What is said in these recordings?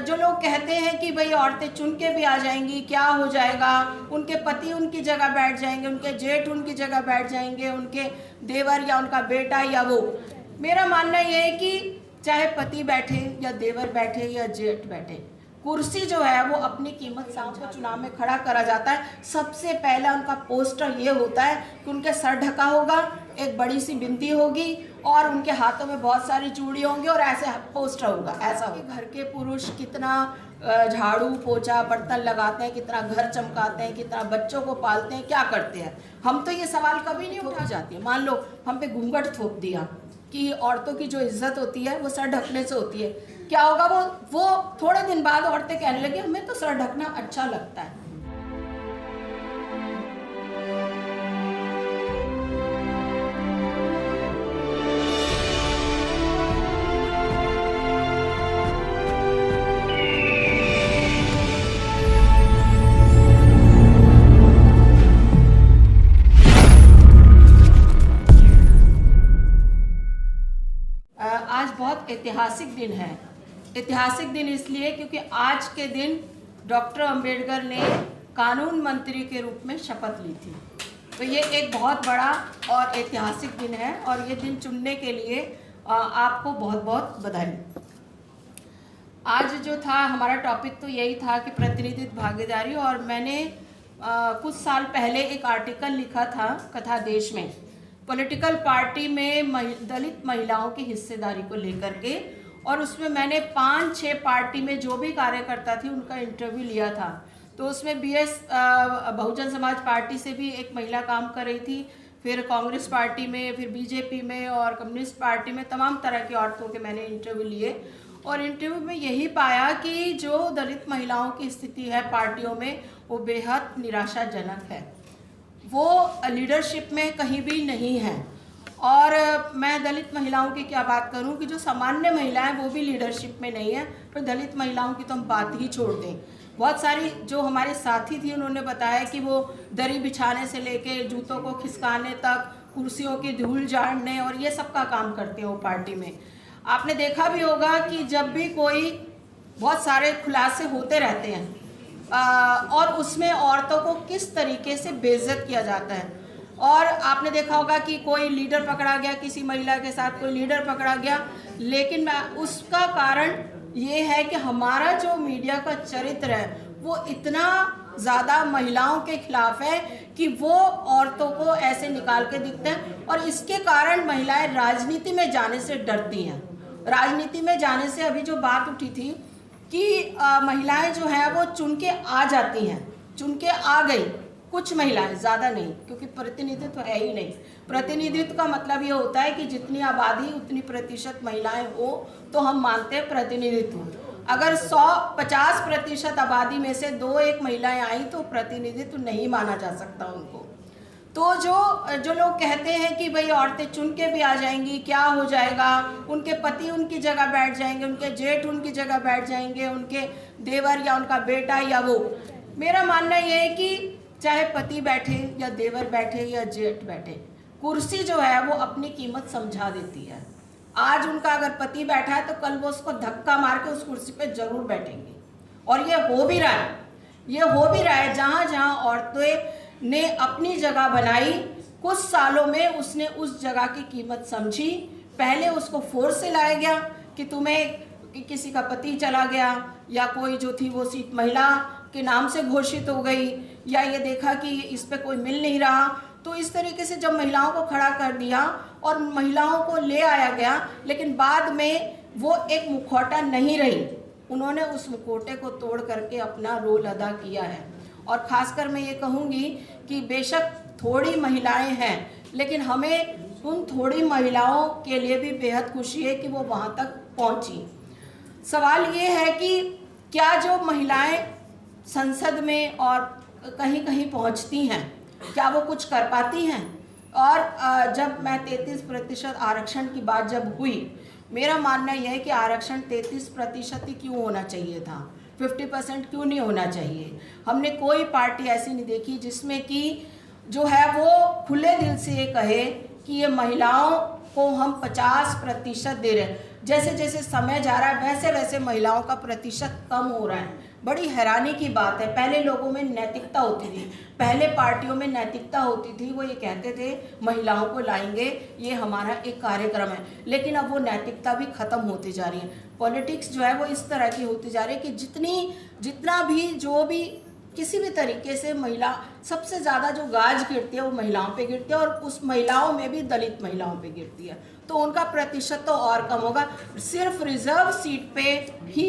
जो लोग कहते हैं कि भाई औरतें चुन के भी आ जाएंगी, क्या हो जाएगा, उनके पति उनकी जगह बैठ जाएंगे, उनके जेठ उनकी जगह बैठ जाएंगे, उनके देवर या उनका बेटा या वो। मेरा मानना यह है कि चाहे पति बैठे या देवर बैठे या जेठ बैठे, कुर्सी जो है वो अपनी कीमत शाम को चुनाव में खड़ा करा जाता है। सबसे पहला उनका पोस्टर ये होता है कि उनके सर ढका होगा, एक बड़ी सी बिंदी होगी और उनके हाथों में बहुत सारी चूड़ी होंगी और ऐसे पोस्टर होगा। ऐसा होगा। घर के पुरुष कितना झाड़ू पोछा बर्तन लगाते हैं, कितना घर चमकाते हैं, कितना बच्चों को पालते हैं, क्या करते हैं। हम तो ये सवाल कभी नहीं उठा जाती है। मान लो हम पे घूंघट थोप दिया कि औरतों की जो इज्जत होती है वो सर ढकने से होती है, क्या होगा? वो थोड़े दिन बाद औरतें कहने लगी हमें तो सर ढकना अच्छा लगता है। आज बहुत ऐतिहासिक दिन है। ऐतिहासिक दिन इसलिए क्योंकि आज के दिन डॉक्टर अंबेडकर ने कानून मंत्री के रूप में शपथ ली थी। तो ये एक बहुत बड़ा और ऐतिहासिक दिन है और ये दिन चुनने के लिए आपको बहुत बहुत बधाई। आज जो था हमारा टॉपिक तो यही था कि प्रतिनिधित्व भागीदारी, और मैंने कुछ साल पहले एक आर्टिकल लिखा था कथा देश में पॉलिटिकल पार्टी में दलित महिलाओं की हिस्सेदारी को लेकर के, और उसमें मैंने 5-6 पार्टी में जो भी कार्यकर्ता थी उनका इंटरव्यू लिया था। तो उसमें बीएस बहुजन समाज पार्टी से भी एक महिला काम कर रही थी, फिर कांग्रेस पार्टी में, फिर बीजेपी में और कम्युनिस्ट पार्टी में तमाम तरह की औरतों के मैंने इंटरव्यू लिए। और इंटरव्यू में यही पाया कि जो दलित महिलाओं की स्थिति है पार्टियों में वो बेहद निराशाजनक है। वो लीडरशिप में कहीं भी नहीं है। और मैं दलित महिलाओं की क्या बात करूं कि जो सामान्य महिलाएं वो भी लीडरशिप में नहीं है, फिर दलित महिलाओं की तो हम बात ही छोड़ दें। बहुत सारी जो हमारे साथी थी उन्होंने बताया कि वो दरी बिछाने से लेके जूतों को खिसकाने तक, कुर्सियों की धूल झाड़ने और ये सब का काम करते हैं वो पार्टी में। आपने देखा भी होगा कि जब भी कोई बहुत सारे खुलासे होते रहते हैं और उसमें औरतों को किस तरीके से बेइज्जत किया जाता है। और आपने देखा होगा कि कोई लीडर पकड़ा गया, किसी महिला के साथ कोई लीडर पकड़ा गया, लेकिन उसका कारण ये है कि हमारा जो मीडिया का चरित्र है वो इतना ज़्यादा महिलाओं के खिलाफ है कि वो औरतों को ऐसे निकाल के दिखते हैं, और इसके कारण महिलाएं राजनीति में जाने से डरती हैं। राजनीति में जाने से अभी जो बात उठी थी कि महिलाएं जो हैं वो चुन के आ जाती हैं, चुन के आ गई कुछ महिलाएं, ज़्यादा नहीं, क्योंकि प्रतिनिधित्व है ही नहीं। प्रतिनिधित्व का मतलब ये होता है कि जितनी आबादी उतनी प्रतिशत महिलाएं हो तो हम मानते हैं प्रतिनिधित्व। अगर 150% आबादी में से 2-1 महिलाएं आई तो प्रतिनिधित्व नहीं माना जा सकता उनको। तो जो लोग कहते हैं कि भाई औरतें चुन के भी आ जाएंगी, क्या हो जाएगा, उनके पति उनकी जगह बैठ जाएंगे, उनके जेठ उनकी जगह बैठ जाएंगे, उनके देवर या उनका बेटा या वो। मेरा मानना यह है कि चाहे पति बैठे या देवर बैठे या जेठ बैठे, कुर्सी जो है वो अपनी कीमत समझा देती है। आज उनका अगर पति बैठा है तो कल वो उसको धक्का मार के उस कुर्सी पे जरूर बैठेंगे। और ये हो भी रहा है, ये हो भी रहा है। जहाँ जहाँ औरतें ने अपनी जगह बनाई, कुछ सालों में उसने उस जगह की कीमत समझी। पहले उसको फोर्स से लाया गया कि तुम्हें किसी का पति चला गया या कोई जो थी वो सीट महिला के नाम से घोषित हो गई, या ये देखा कि इस पे कोई मिल नहीं रहा। तो इस तरीके से जब महिलाओं को खड़ा कर दिया और महिलाओं को ले आया गया, लेकिन बाद में वो एक मुखौटा नहीं रही, उन्होंने उस मुखौटे को तोड़ करके अपना रोल अदा किया है। और ख़ासकर मैं ये कहूँगी कि बेशक थोड़ी महिलाएं हैं, लेकिन हमें उन थोड़ी महिलाओं के लिए भी बेहद खुशी है कि वो वहाँ तक पहुँची। सवाल ये है कि क्या जो महिलाएं संसद में और कहीं कहीं पहुँचती हैं, क्या वो कुछ कर पाती हैं? और जब मैं 33% आरक्षण की बात जब हुई, मेरा मानना यह है कि आरक्षण 33% ही क्यों होना चाहिए था, 50% क्यों नहीं होना चाहिए। हमने कोई पार्टी ऐसी नहीं देखी जिसमें कि जो है वो खुले दिल से ये कहे कि ये महिलाओं को हम 50% दे रहे हैं। जैसे जैसे समय जा रहा है वैसे वैसे महिलाओं का प्रतिशत कम हो रहा है। बड़ी हैरानी की बात है। पहले लोगों में नैतिकता होती थी, पहले पार्टियों में नैतिकता होती थी, वो ये कहते थे महिलाओं को लाएंगे, ये हमारा एक कार्यक्रम है। लेकिन अब वो नैतिकता भी ख़त्म होती जा रही है। पॉलिटिक्स जो है वो इस तरह की होती जा रही है कि जितना भी जो भी किसी भी तरीके से महिला, सबसे ज़्यादा जो गाज गिरती है वो महिलाओं पे गिरती है, और उस महिलाओं में भी दलित महिलाओं पे गिरती है, तो उनका प्रतिशत तो और कम होगा। सिर्फ रिजर्व सीट पे ही,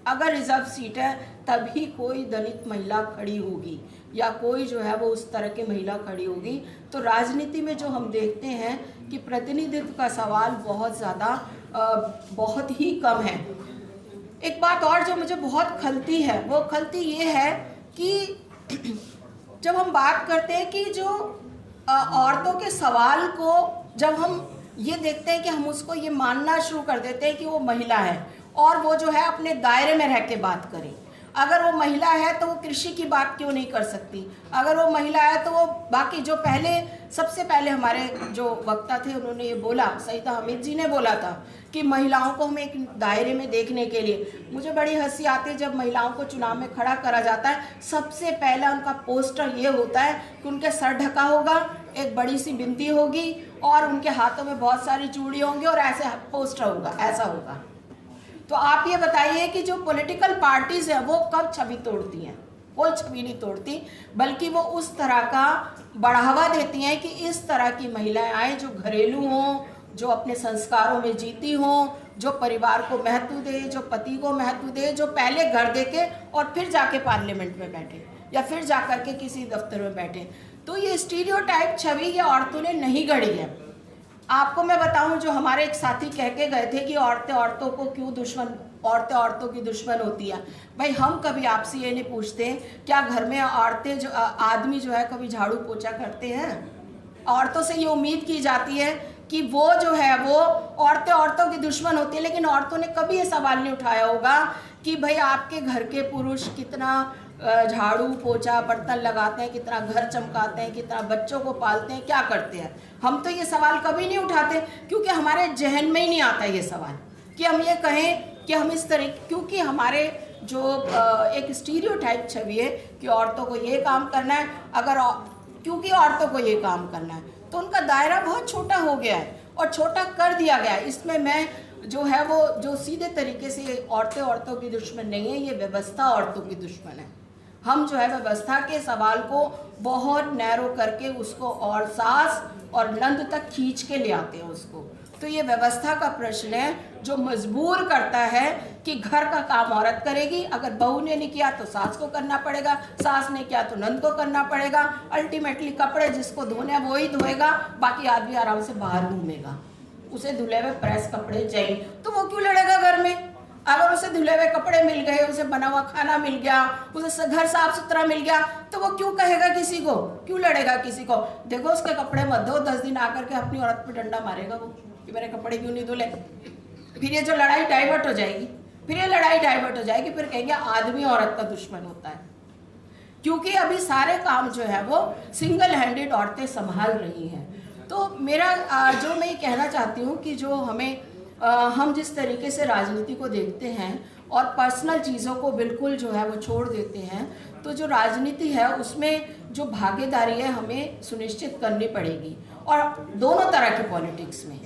अगर रिजर्व सीट है तभी कोई दलित महिला खड़ी होगी या कोई जो है वो उस तरह की महिला खड़ी होगी। तो राजनीति में जो हम देखते हैं कि प्रतिनिधित्व का सवाल बहुत ज़्यादा, बहुत ही कम है। एक बात और जो मुझे बहुत खलती है, वो खलती ये है कि जब हम बात करते हैं कि जो औरतों के सवाल को जब हम ये देखते हैं कि हम उसको ये मानना शुरू कर देते हैं कि वो महिला है और वो जो है अपने दायरे में रह के बात करें। अगर वो महिला है तो वो कृषि की बात क्यों नहीं कर सकती? अगर वो महिला है तो वो बाकी जो सबसे पहले हमारे जो वक्ता थे उन्होंने ये बोला, सईदा हमीद जी ने बोला था कि महिलाओं को हमें एक दायरे में देखने के लिए। मुझे बड़ी हंसी आती है जब महिलाओं को चुनाव में खड़ा करा जाता है, सबसे पहला उनका पोस्टर ये होता है कि उनके सर ढका होगा, एक बड़ी सी बिंदी होगी और उनके हाथों में बहुत सारी चूड़ी होंगी और ऐसे पोस्टर होगा, ऐसा होगा। तो आप ये बताइए कि जो पॉलिटिकल पार्टीज हैं वो कब छवि तोड़ती हैं? कोई छवि नहीं तोड़ती, बल्कि वो उस तरह का बढ़ावा देती हैं कि इस तरह की महिलाएं आए जो घरेलू हों, जो अपने संस्कारों में जीती हों, जो परिवार को महत्व दे, जो पति को महत्व दे, जो पहले घर देके और फिर जाके पार्लियामेंट में बैठे या फिर जाकर के किसी दफ्तर में बैठे। तो ये स्टीरियोटाइप छवि ये औरतों ने नहीं गढ़ी है। आपको मैं बताऊं, जो हमारे एक साथी कह के गए थे कि औरतें औरतों को क्यों दुश्मन, औरतें औरतों की दुश्मन होती है। भाई हम कभी आपसे ये नहीं पूछते क्या घर में औरतें जो आदमी जो है कभी झाड़ू पोछा करते हैं? औरतों से ये उम्मीद की जाती है कि वो जो है वो औरतें औरतों की दुश्मन होती है, लेकिन औरतों ने कभी ये सवाल नहीं उठाया होगा कि भाई आपके घर के पुरुष कितना झाड़ू पोछा बर्तन लगाते हैं, कितना घर चमकाते हैं, कितना बच्चों को पालते हैं, क्या करते हैं। हम तो ये सवाल कभी नहीं उठाते क्योंकि हमारे जहन में ही नहीं आता ये सवाल कि हम ये कहें कि हम इस तरह, क्योंकि हमारे जो एक स्टीरियोटाइप छवि है कि औरतों को ये काम करना है, क्योंकि औरतों को ये काम करना है तो उनका दायरा बहुत छोटा हो गया है और छोटा कर दिया गया है। इसमें मैं जो है वो जो सीधे तरीके से औरतें औरतों की दुश्मन नहीं है, ये व्यवस्था औरतों की दुश्मन है। हम जो है व्यवस्था के सवाल को बहुत नैरो करके उसको और सास और नंद तक खींच के ले आते हैं उसको। तो ये व्यवस्था का प्रश्न है जो मजबूर करता है कि घर का काम औरत करेगी, अगर बहू ने नहीं किया तो सास को करना पड़ेगा, सास ने किया तो नंद को करना पड़ेगा। अल्टीमेटली कपड़े जिसको धोने हैं वो ही धोएगा, बाकी आदमी आराम से बाहर घूमेगा, उसे धुले हुए प्रेस कपड़े चाहिए। तो वो क्यों लड़ेगा घर में? अगर उसे धुले हुए कपड़े मिल गए, उसे बना हुआ खाना मिल गया, उसे घर साफ सुथरा मिल गया, तो वो क्यों कहेगा किसी को, क्यों लड़ेगा किसी को? देखो उसके कपड़े मत धो, 10 दिन आकर के अपनी औरत पे डंडा मारेगा वो कि मेरे कपड़े क्यों नहीं धुले। फिर ये जो लड़ाई डाइवर्ट हो जाएगी, फिर कहेंगे आदमी औरत का दुश्मन होता है, क्योंकि अभी सारे काम जो है वो सिंगल हैंडेड औरतें संभाल रही हैं। तो मेरा जो मैं ये कहना चाहती हूँ कि जो हम जिस तरीके से राजनीति को देखते हैं और पर्सनल चीज़ों को बिल्कुल जो है वो छोड़ देते हैं, तो जो राजनीति है उसमें जो भागीदारी है हमें सुनिश्चित करनी पड़ेगी। और दोनों तरह के पॉलिटिक्स में,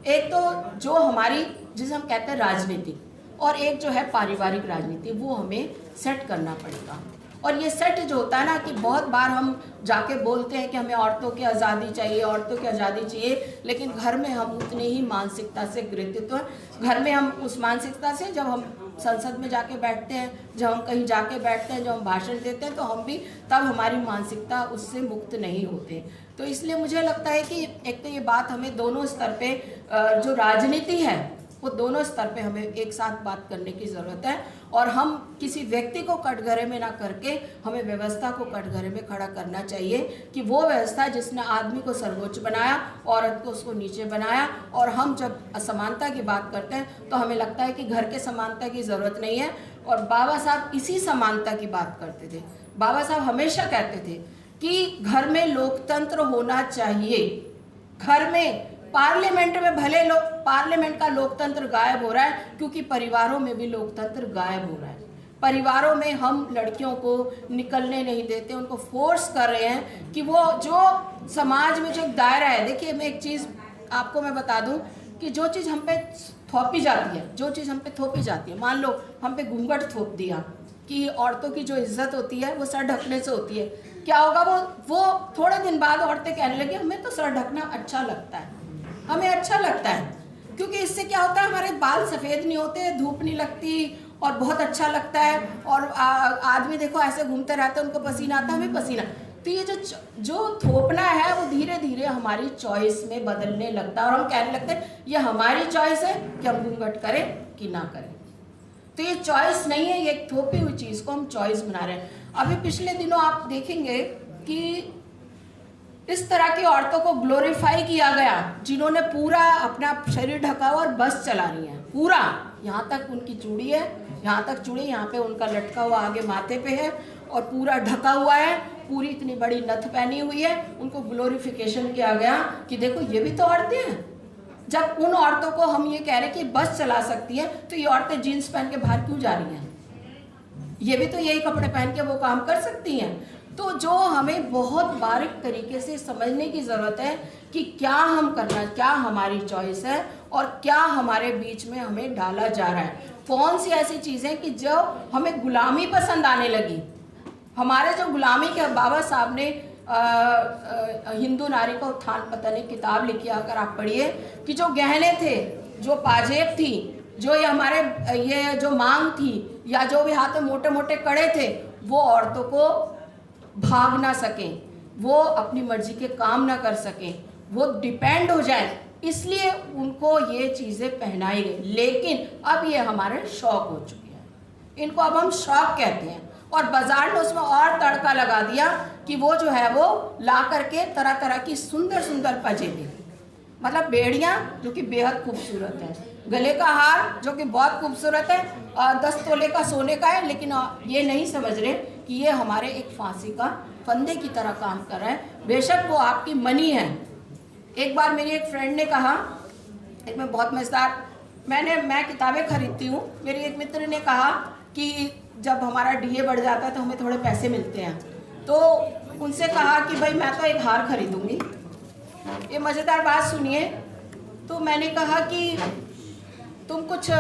एक तो जो हमारी जिसे हम कहते हैं राजनीति, और एक जो है पारिवारिक राजनीति, वो हमें सेट करना पड़ेगा। और ये सेट जो होता है ना कि बहुत बार हम जाके बोलते हैं कि हमें औरतों की आज़ादी चाहिए, औरतों की आज़ादी चाहिए, लेकिन घर में हम उतने ही मानसिकता से ग्रसित हैं। घर में हम उस मानसिकता से, जब हम संसद में जाके बैठते हैं, जब हम कहीं जाके बैठते हैं, जब हम भाषण देते हैं, तो हम भी तब हमारी मानसिकता उससे मुक्त नहीं होते। तो इसलिए मुझे लगता है कि एक तो ये बात हमें दोनों स्तर पे, जो राजनीति है वो दोनों स्तर पे हमें एक साथ बात करने की ज़रूरत है। और हम किसी व्यक्ति को कटघरे में ना करके हमें व्यवस्था को कटघरे में खड़ा करना चाहिए कि वो व्यवस्था जिसने आदमी को सर्वोच्च बनाया, औरत को उसको नीचे बनाया। और हम जब असमानता की बात करते हैं तो हमें लगता है कि घर के समानता की ज़रूरत नहीं है। और बाबा साहब इसी समानता की बात करते थे। बाबा साहब हमेशा कहते थे कि घर में लोकतंत्र होना चाहिए, घर में पार्लियामेंट में भले पार्लियामेंट का लोकतंत्र गायब हो रहा है, क्योंकि परिवारों में भी लोकतंत्र गायब हो रहा है। परिवारों में हम लड़कियों को निकलने नहीं देते, उनको फोर्स कर रहे हैं कि वो जो समाज में जो एक दायरा है। देखिए, मैं एक चीज़ आपको मैं बता दूं कि जो चीज़ हम पे थोपी जाती है, जो चीज़ हम पे थोपी जाती है, मान लो हम पे घूंघट थोप दिया कि औरतों की जो इज्जत होती है वो सर ढकने से होती है, क्या होगा? वो थोड़े दिन बाद औरतें कहने लगी हमें तो सर ढकना अच्छा लगता है, हमें अच्छा लगता है, क्योंकि इससे क्या होता है, हमारे बाल सफ़ेद नहीं होते, धूप नहीं लगती और बहुत अच्छा लगता है। और आदमी देखो ऐसे घूमते रहते हैं, उनको पसीना आता है, हमें पसीना। तो ये जो थोपना है वो धीरे धीरे हमारी चॉइस में बदलने लगता है और हम कहने लगते हैं ये हमारी चॉइस है कि हम घूंघट करें कि ना करें। तो ये चॉइस नहीं है, ये एक थोपी हुई चीज़ को हम चॉइस बना रहे हैं। अभी पिछले दिनों आप देखेंगे कि इस तरह की औरतों को ग्लोरीफाई किया गया जिन्होंने पूरा अपना शरीर ढका हुआ और बस चला रही है, पूरा यहाँ तक उनकी चूड़ी है, यहाँ तक चूड़ी, यहाँ पे उनका लटका हुआ आगे माथे पे है और पूरा ढका हुआ है, पूरी इतनी बड़ी नथ पहनी हुई है। उनको ग्लोरिफिकेशन किया गया कि देखो ये भी तो औरतें हैं। जब उन औरतों को हम ये कह रहे हैं कि बस चला सकती हैं, तो ये औरतें जीन्स पहन के बाहर क्यों जा रही हैं? ये भी तो यही कपड़े पहन के वो काम कर सकती हैं। तो जो हमें बहुत बारीक तरीके से समझने की ज़रूरत है कि क्या हम करना, क्या हमारी चॉइस है और क्या हमारे बीच में हमें डाला जा रहा है। कौन सी ऐसी चीज़ें कि जो हमें गुलामी पसंद आने लगी। हमारे जो गुलामी के बाबा साहब ने हिंदू नारी का उत्थान पता नहीं किताब लिखी, अगर आप पढ़िए, कि जो गहने थे, जो पाजेब थी, जो ये हमारे ये जो मांग थी या जो भी हाथ में मोटे मोटे कड़े थे, वो औरतों को भाग ना सकें, वो अपनी मर्जी के काम ना कर सकें, वो डिपेंड हो जाए, इसलिए उनको ये चीज़ें पहनाई गई। लेकिन अब ये हमारे शौक हो चुके हैं, इनको अब हम शौक कहते हैं और बाजार में उसमें और तड़का लगा दिया कि वो जो है वो ला करके तरह तरह की सुंदर सुंदर पजेबें, मतलब बेड़ियाँ जो कि बेहद खूबसूरत है, गले का हार जो कि बहुत खूबसूरत है, 10 तोले का सोने का है, लेकिन ये नहीं समझ रहे कि ये हमारे एक फांसी का फंदे की तरह काम कर रहा है। बेशक वो आपकी मनी है। एक बार मेरी एक फ्रेंड ने कहा, एक मैं बहुत मज़ेदार, मैं किताबें खरीदती हूँ, मेरी एक मित्र ने कहा कि जब हमारा डीए बढ़ जाता है तो हमें थोड़े पैसे मिलते हैं, तो उनसे कहा कि भाई मैं तो एक हार खरीदूँगी। ये मज़ेदार बात सुनिए। तो मैंने कहा कि तुम कुछ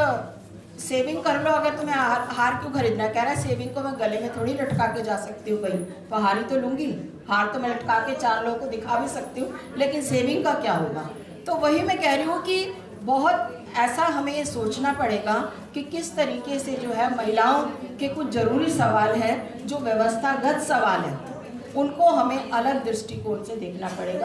सेविंग कर लो, अगर तुम्हें हार क्यों खरीदना है? कह रहा है सेविंग को मैं गले में थोड़ी लटका के जा सकती हूँ कहीं, तो हार ही तो लूँगी, हार तो मैं लटका के 4 लोगों को दिखा भी सकती हूँ, लेकिन सेविंग का क्या होगा? तो वही मैं कह रही हूँ कि बहुत ऐसा हमें ये सोचना पड़ेगा कि किस तरीके से जो है महिलाओं के कुछ ज़रूरी सवाल हैं जो व्यवस्थागत सवाल हैं, उनको हमें अलग दृष्टिकोण से देखना पड़ेगा।